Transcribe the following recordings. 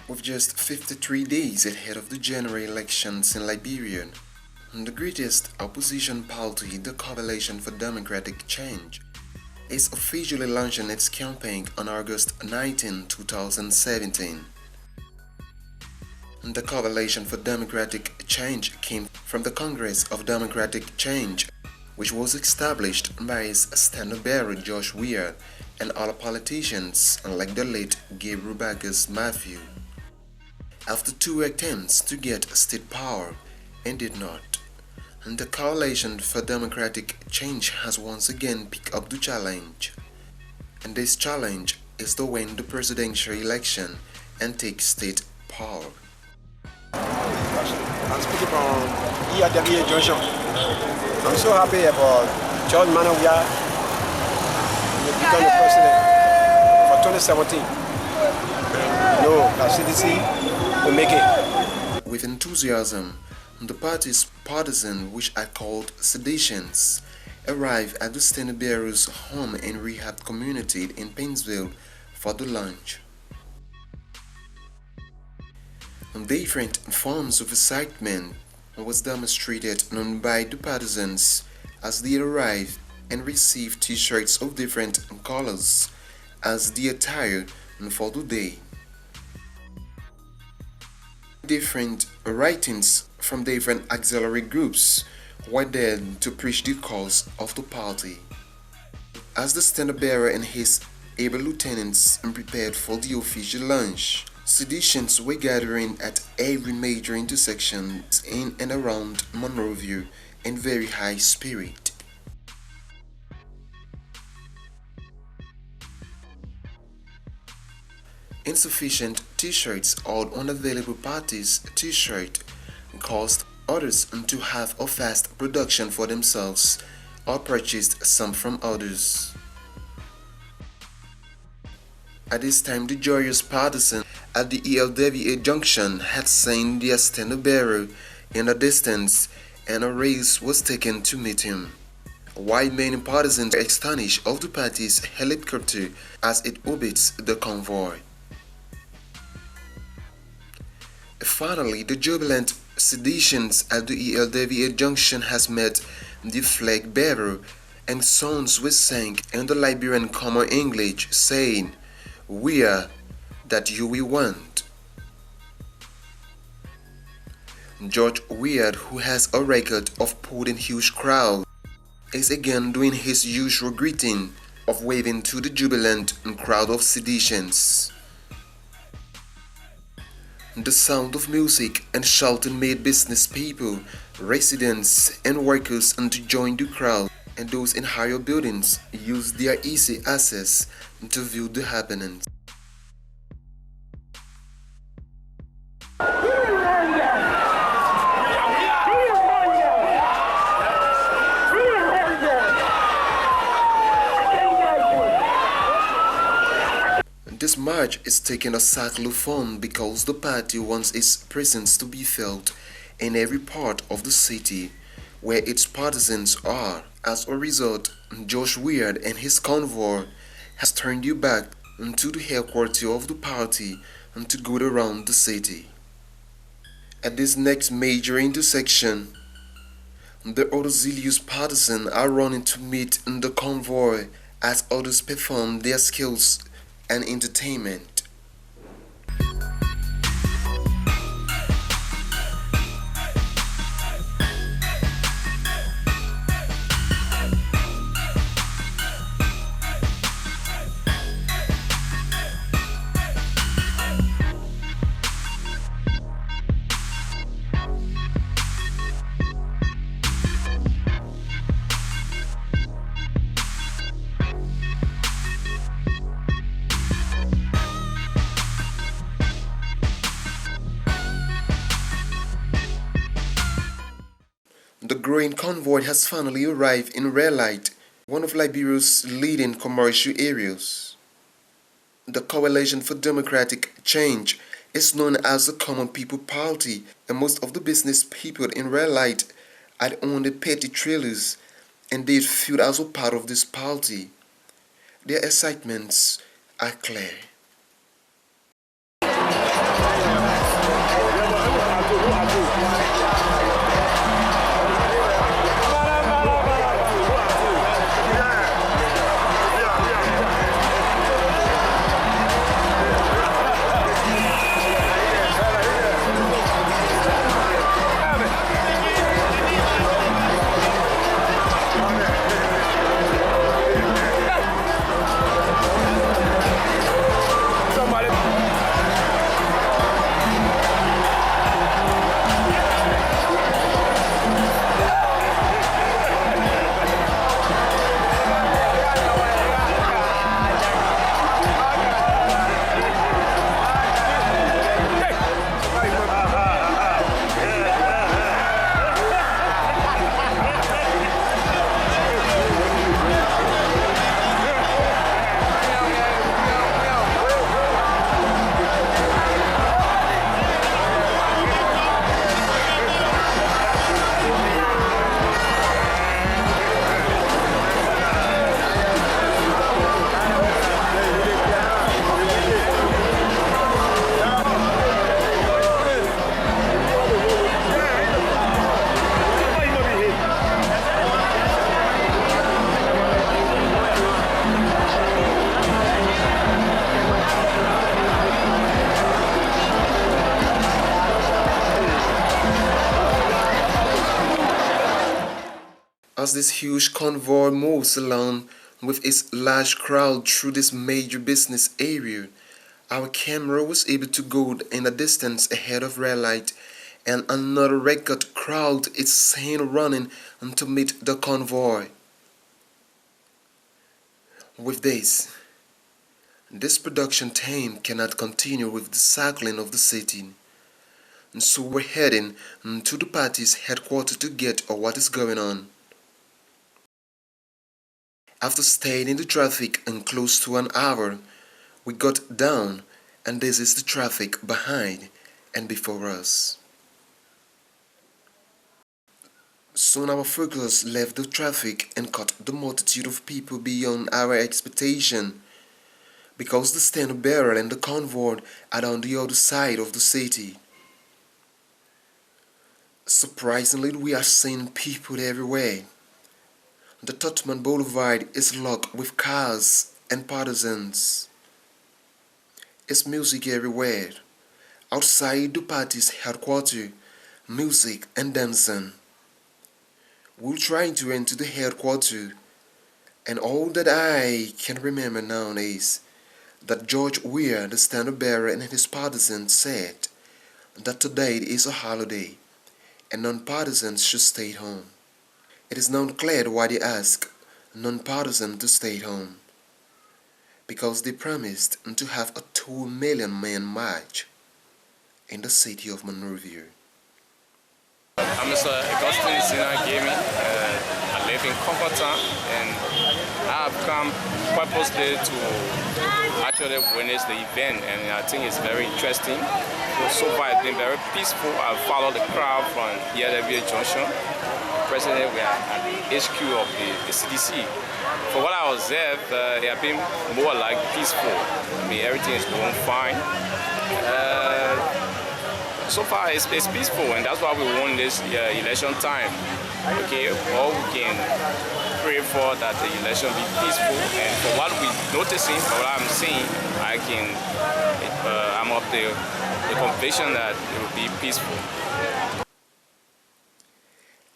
With just 53 days ahead of the general elections in Liberia, the greatest opposition party, the Coalition for Democratic Change, is officially launching its campaign on August 19, 2017. The Coalition for Democratic Change came from the Congress of Democratic Change, which was established by its standard-bearer Josh Weir and other politicians like the late Gabriel Bagas Matthew. After 2 attempts to get state power and did not, the Coalition for Democratic Change has once again picked up the challenge. And this challenge is to win the presidential election and take state power. I'm speaking from ERWA Junction. I'm so happy about George Manawia becoming the president for 2017. No, the CDC will make it. With enthusiasm, the party's partisans, which are called seditions, arrived at the standard-bearer's home and rehab community in Painesville for the launch. Different forms of excitement was demonstrated by the partisans as they arrived and received t-shirts of different colors as the attire for the day. Different writings from different auxiliary groups were there to preach the cause of the party. As the standard-bearer and his able lieutenants prepared for the official launch, seditions were gathering at every major intersection in and around Monrovia in very high spirit. Insufficient t-shirts or unavailable parties t-shirt caused others to have a fast production for themselves or purchased some from others. At this time, the joyous partisans at the ELWA junction had seen their standard-bearer in the distance, and a race was taken to meet him. While many partisans were astonished of the party's helicopter as it orbits the convoy. Finally, the jubilant seditions at the ELWA junction has met the flag bearer, and songs were sang in the Liberian Common English, saying, "We are that you will want." George Weir, who has a record of pulling huge crowds, is again doing his usual greeting of waving to the jubilant crowd of seditions. The sound of music and shouting made business people, residents, and workers to join the crowd, and those in higher buildings used their easy access to view the happenings. This march is taking a circular form because the party wants its presence to be felt in every part of the city where its partisans are. As a result, Josh Weir and his convoy has turned you back to the headquarters of the party and to go around the city. At this next major intersection, the other zealous partisans are running to meet the convoy as others perform their skills and entertainment. The growing convoy has finally arrived in Red Light, one of Liberia's leading commercial areas. The Coalition for Democratic Change is known as the Common People Party, and most of the business people in Red Light had owned the petty trailers and they feel as a part of this party. Their excitements are clear. As this huge convoy moves along with its large crowd through this major business area, our camera was able to go in the distance ahead of red light, and another record crowd is seen running to meet the convoy. With this production team cannot continue with the cycling of the city, and so we're heading to the party's headquarters to get what is going on. After staying in the traffic and close to an hour, we got down, and this is the traffic behind and before us. Soon our focus left the traffic and caught the multitude of people beyond our expectation, because the standard bearer and the convoy are on the other side of the city. Surprisingly, we are seeing people everywhere. The Tottenham Boulevard is locked with cars and partisans. It's music everywhere. Outside the party's headquarters, music and dancing. We're trying to enter the headquarters, and all that I can remember now is that George Weah, the standard bearer, and his partisans said that today is a holiday and non-partisans should stay home. It is now clear why they ask non-partisans to stay home, because they promised to have a 2 million man march in the city of Monrovia. I'm Mr. Augustine Sina Gaming. I live in Comforton, and I have come purposely to actually witness the event, and I think it's very interesting. So far it's been very peaceful. I've followed the crowd from here at Liberia Junction. Presently we are at the HQ of the CDC. For what I observed, they have been more like peaceful. I mean, everything is going fine. So far it's peaceful, and that's why we won this election time. Okay, all we can pray for that the election be peaceful, and for what we're noticing, for what I'm seeing, I'm of the conviction that it will be peaceful.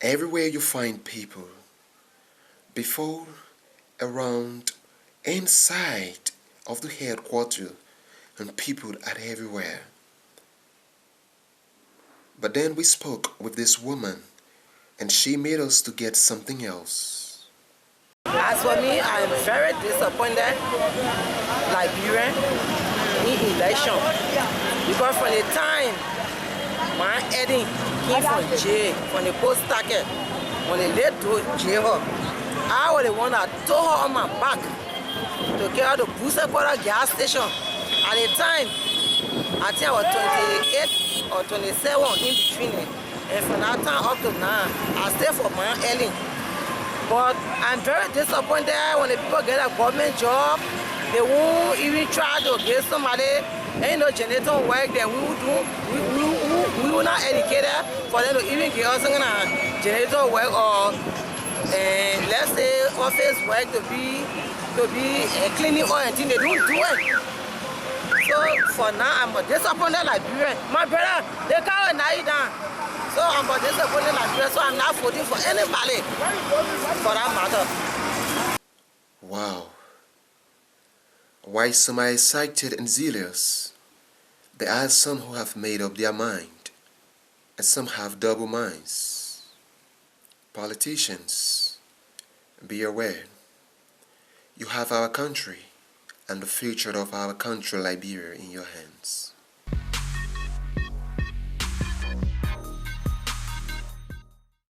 Everywhere you find people, before, around, inside of the headquarters, and people are everywhere. But then we spoke with this woman, and she made us to get something else. As for me, I am very disappointed, Liberian, in election, because from the time my Eddie came from jail, from the post target, when they led to jail, I was the one that told her on my back to get her to Booster Quarter gas station. At the time, I think I was 28 or 27 in between it. And from that time up to now, I stay for my Ellen. But I'm very disappointed when the people get a government job, they won't even try to get somebody, ain't no generator work that we will do. We will not educate them for them to even give us some kind of generator work or let's say office work to be cleaning or anything. They don't do it. So for now, I'm disappointed like Liberia. My brother, they can't knock it down. So I'm disappointed like Liberia, so I'm not voting for anybody for that matter. Wow. While some are excited and zealous, there are some who have made up their mind, and some have double minds. Politicians, be aware. You have our country and the future of our country, Liberia, in your hands.